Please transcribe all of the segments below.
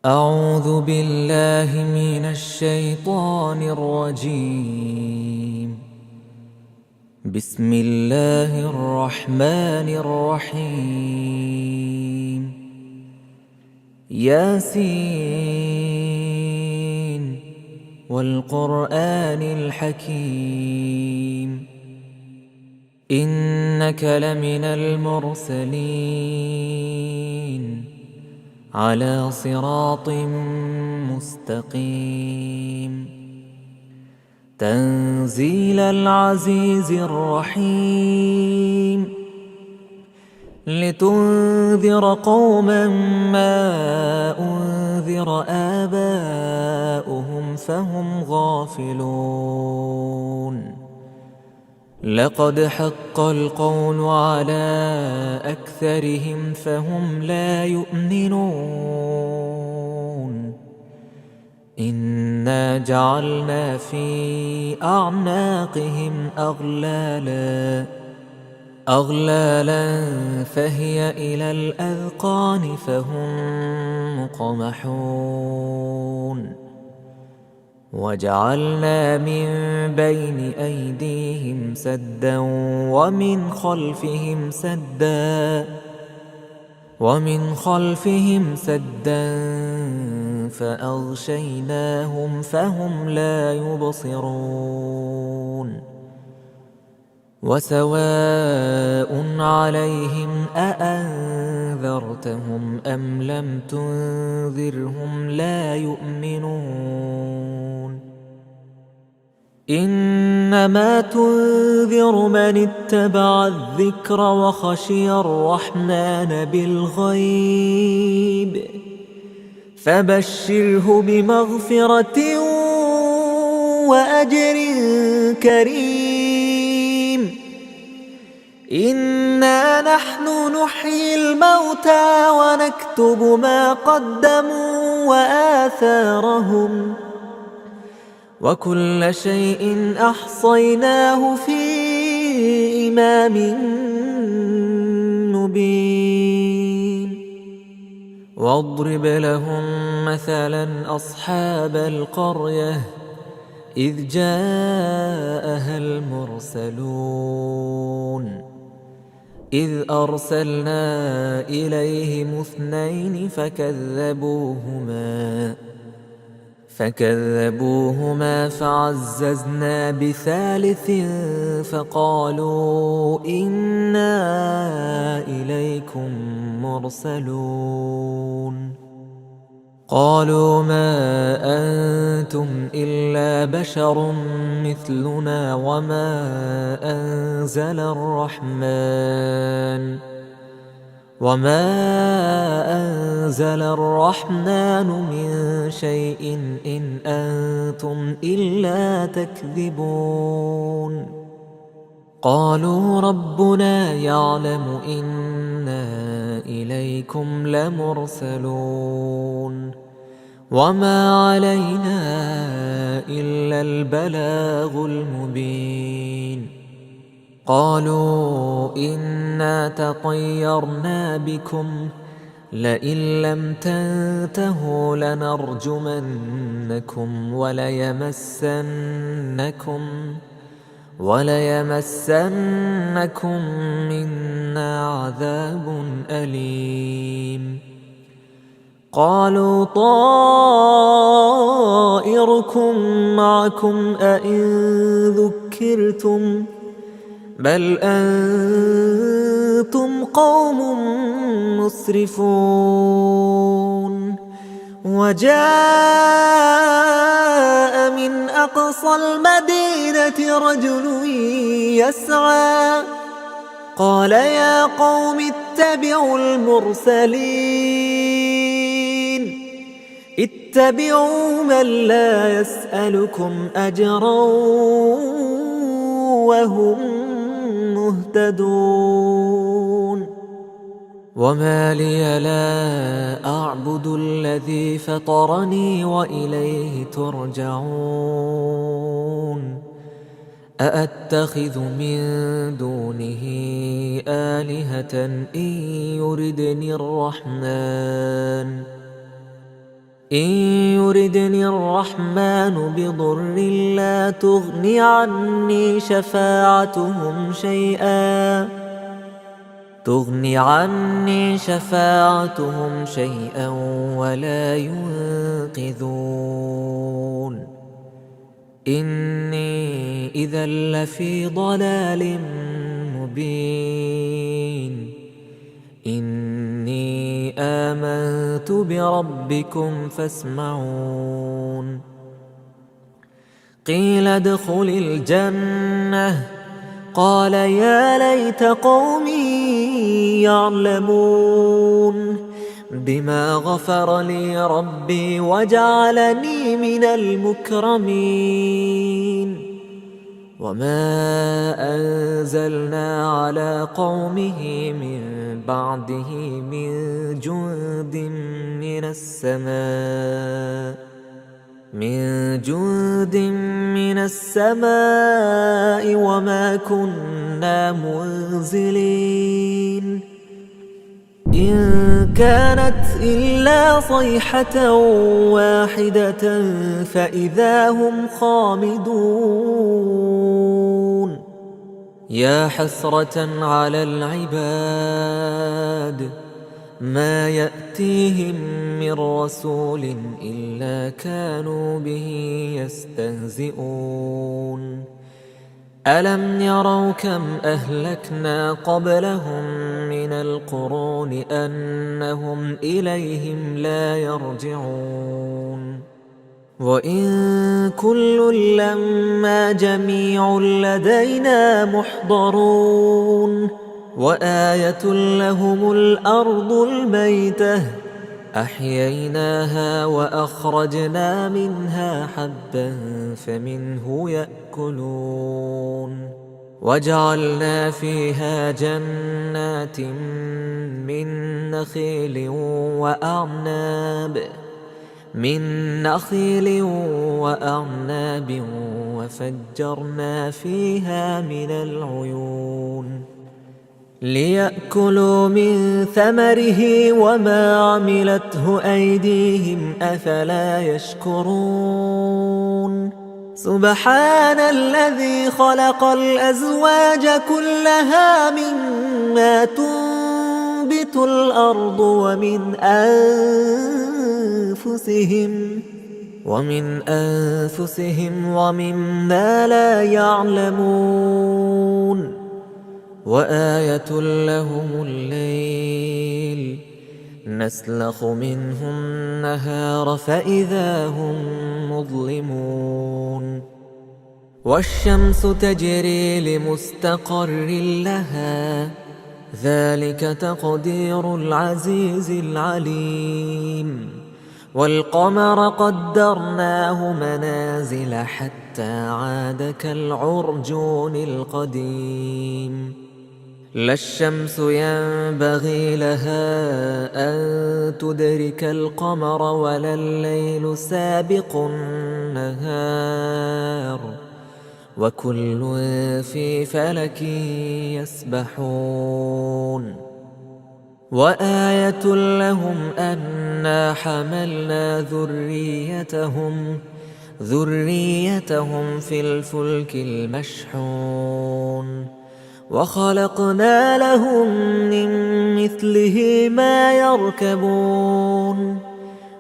أعوذ بالله من الشيطان الرجيم. بسم الله الرحمن الرحيم. ياسين والقرآن الحكيم إنك لمن المرسلين على صراط مستقيم تنزيل العزيز الرحيم لتنذر قوما ما أنذر آباؤهم فهم غافلون لقد حق القول على أكثرهم فهم لا يؤمنون إنا جعلنا في أعناقهم أغلالا فهي إلى الأذقان فهم مقمحون وجعلنا من بين أيديهم سدا ومن خلفهم سدا فأغشيناهم فهم لا يبصرون وسواء عليهم أأنذرتهم أم لم تنذرهم لا يؤمنون إنما تنذر من اتبع الذكر وخشي الرحمن بالغيب فبشره بمغفرة وأجر كريم إنا نحن نحيي الموتى ونكتب ما قدموا وآثارهم وكل شيء أحصيناه في إمام مبين واضرب لهم مثلا أصحاب القرية إذ جاءها المرسلون إذ أرسلنا إليهم اثنين فكذبوهما فعززنا بثالث فقالوا إنا إليكم مرسلون قالوا ما أنتم إلا بشر مثلنا وما أنزل الرحمن من شيء إن أنتم إلا تكذبون قالوا ربنا يعلم إنا إليكم لمرسلون وما علينا إلا البلاغ المبين قالوا إنا تطيرنا بكم لئن لم تنتهوا لنرجمنكم وليمسنكم منا عذاب أليم قالوا طائركم معكم أئن ذكرتم بل أنتم قوم مسرفون وجاء من أقصى المدينة رجل يسعى قال يا قوم اتبعوا المرسلين اتبعوا من لا يسألكم أجرا وهم مهتدون وما لي لا أعبد الذي فطرني وإليه ترجعون أأتخذ من دونه آلهة إن يردني الرحمن إن يردني الرحمن بضر لا تغن عني شفاعتهم شيئا ولا ينقذون. إني إذا لفي ضلال مبين. إني آمنت بربكم فاسمعون. قيل ادخل الجنة قال يا ليت قومي يعلمون بما غفر لي ربي وجعلني من المكرمين. وما أنزلنا على قومه من بعده من جند من السماء وما كنا منزلين. إن كانت إلا صيحة واحدة فإذا هم خامدون. يا حسرة على العباد ما يأتيهم من رسول إلا كانوا به يستهزئون. ألم يروا كم أهلكنا قبلهم من القرون أنهم إليهم لا يرجعون. وإن كل لما جميع لدينا محضرون. وآية لهم الأرض الميتة أحييناها وأخرجنا منها حبا فمنه يأكلون. وجعلنا فيها جنات من نخيل وأعناب وفجرنا فيها من العيون ليأكلوا من ثمره وما عملته أيديهم أفلا يشكرون. سبحان الذي خلق الأزواج كلها مما تنبت الأرض ومن أنفسهم ومما لا يعلمون. وآية لهم الليل نسلخ منه النهار فإذا هم مظلمون. والشمس تجري لمستقر لها ذلك تقدير العزيز العليم. والقمر قدرناه منازل حتى عاد كالعرجون القديم. لا الشمس ينبغي لها أن تدرك القمر ولا الليل سابق النهار وكل في فلك يسبحون. وآية لهم أنا حملنا ذريتهم في الفلك المشحون وخلقنا لهم من مثله ما يركبون.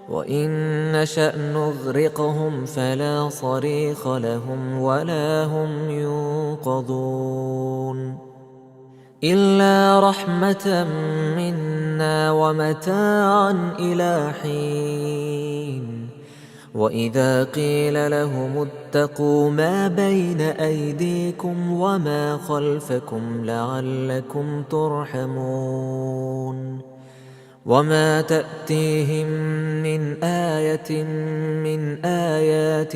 وإن نشأ نغرقهم فلا صريخ لهم ولا هم ينقذون إلا رحمة منا ومتاعا إلى حين. وإذا قيل لهم اتقوا ما بين أيديكم وما خلفكم لعلكم ترحمون. وما تأتيهم من آية من آيات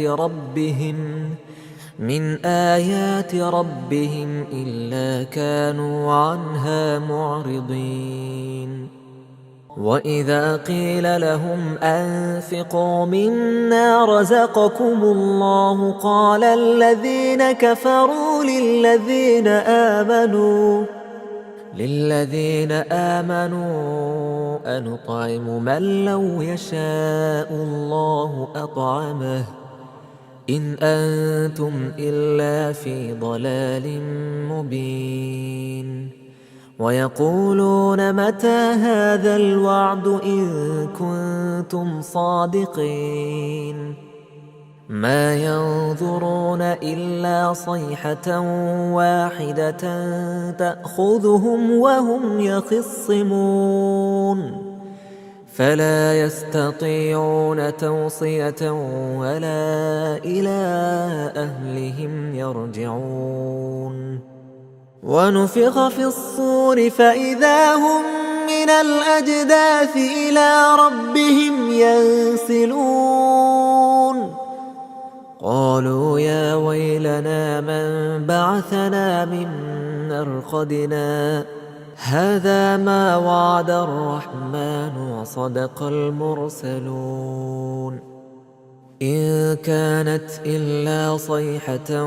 ربهم إلا كانوا عنها معرضين. وإذا قيل لهم أنفقوا مما رزقكم الله قال الذين كفروا للذين آمنوا أنطعم من لو يشاء الله أطعمه إن أنتم إلا في ضلال مبين ويقولون متى هذا الوعد إن كنتم صادقين ما ينظرون إلا صيحة واحدة تأخذهم وهم يخصمون فلا يستطيعون توصية ولا إلى أهلهم يرجعون ونفخ في الصور فإذا هم من الأجداث إلى ربهم ينسلون قالوا يا ويلنا من بعثنا من مرقدنا هذا ما وعد الرحمن وصدق المرسلون إن كانت إلا صيحة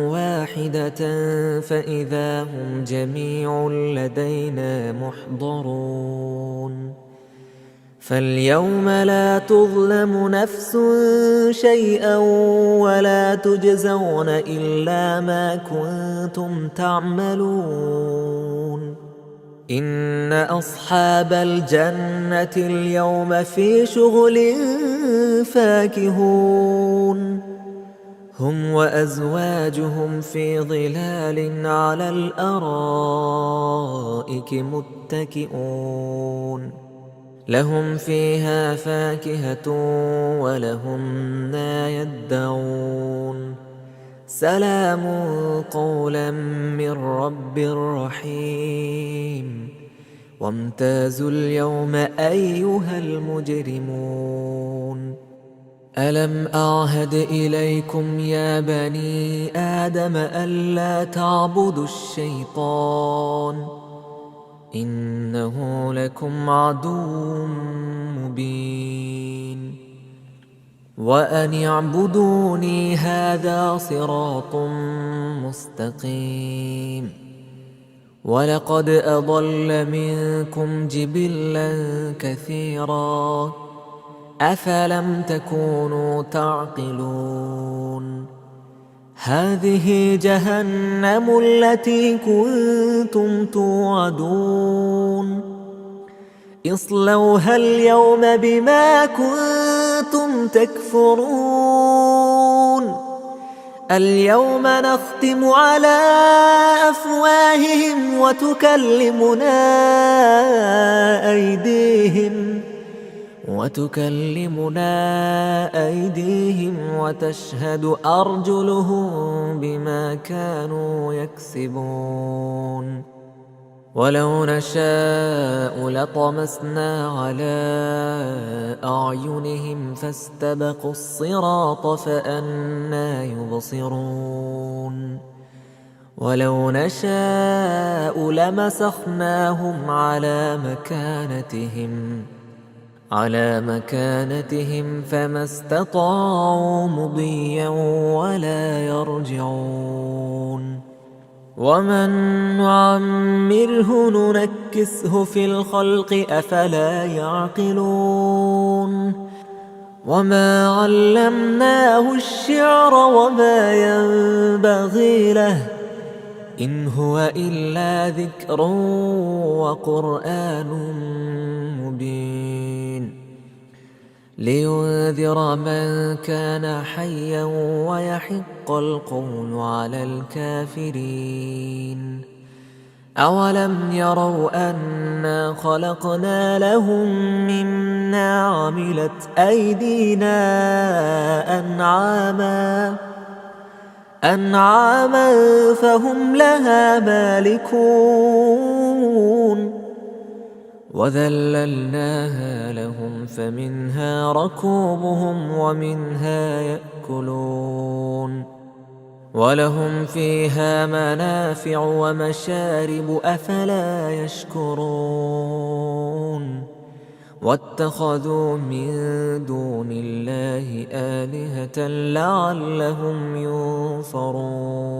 واحدة فإذا هم جميع لدينا محضرون فاليوم لا تظلم نفس شيئا ولا تجزون إلا ما كنتم تعملون إن أصحاب الجنة اليوم في شغل فاكهون هم وأزواجهم في ظلال على الأرائك متكئون لهم فيها فاكهة ولهم ما يدعون سلام قولا من رب رحيم وامتازوا اليوم أيها المجرمون ألم أعهد إليكم يا بني آدم ألا تعبدوا الشيطان إنه لكم عدو مبين وأن اعبدوني هذا صراط مستقيم ولقد أضل منكم جبلا كثيرا أفلم تكونوا تعقلون هذه جهنم التي كنتم توعدون اصلوها اليوم بما كنتم تكفرون اليوم نختم على أفواههم وتكلمنا أيديهم وتشهد أرجلهم بما كانوا يكسبون ولو نشاء لطمسنا على أعينهم فاستبقوا الصراط فأنى يبصرون ولو نشاء لمسخناهم على مكانتهم فما استطاعوا مضيا ولا يرجعون ومن نعمره ننكسه في الخلق أفلا يعقلون وما علمناه الشعر وما ينبغي له إن هو إلا ذكر وقرآن مبين لينذر من كان حيا ويحق القول على الكافرين أولم يروا أنا خلقنا لهم مما عملت أيدينا أنعاما فهم لها مالكون وذللناها لهم فمنها ركوبهم ومنها يأكلون ولهم فيها منافع ومشارب أفلا يشكرون واتخذوا من دون الله آلهة لعلهم ينصرون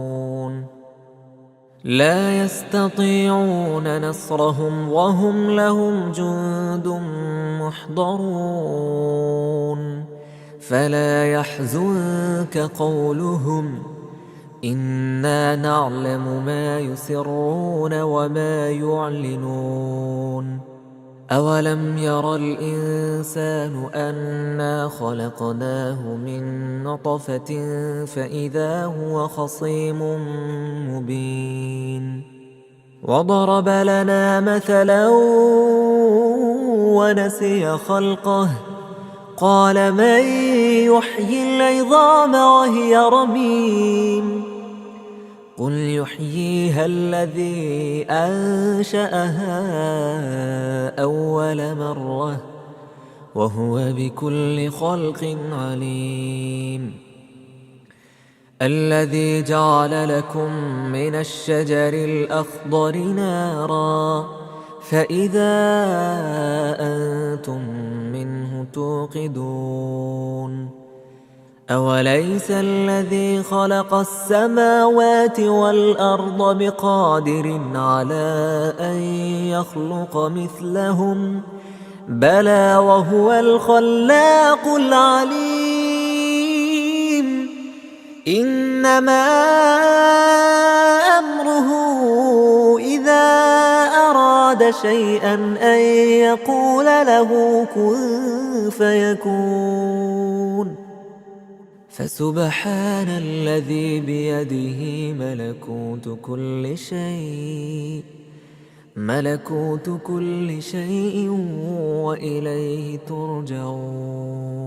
لا يستطيعون نصرهم وهم لهم جند محضرون فلا يحزنك قولهم إنا نعلم ما يسرون وما يعلنون أولم ير الإنسان أنا خلقناه من نطفة فإذا هو خصيم مبين وضرب لنا مثلا ونسي خلقه قال من يحيي العظام وهي رميم قل يحييها الذي أنشأها أول مرة وهو بكل خلق عليم الذي جعل لكم من الشجر الأخضر نارا فإذا أنتم منه توقدون أوليس الذي خلق السماوات والأرض بقادر على أن يخلق مثلهم بلى وهو الخلاق العليم إنما أمره إذا أراد شيئا أن يقول له كن فيكون فسبحان الذي بيده ملكوت كل شيء وإليه ترجعون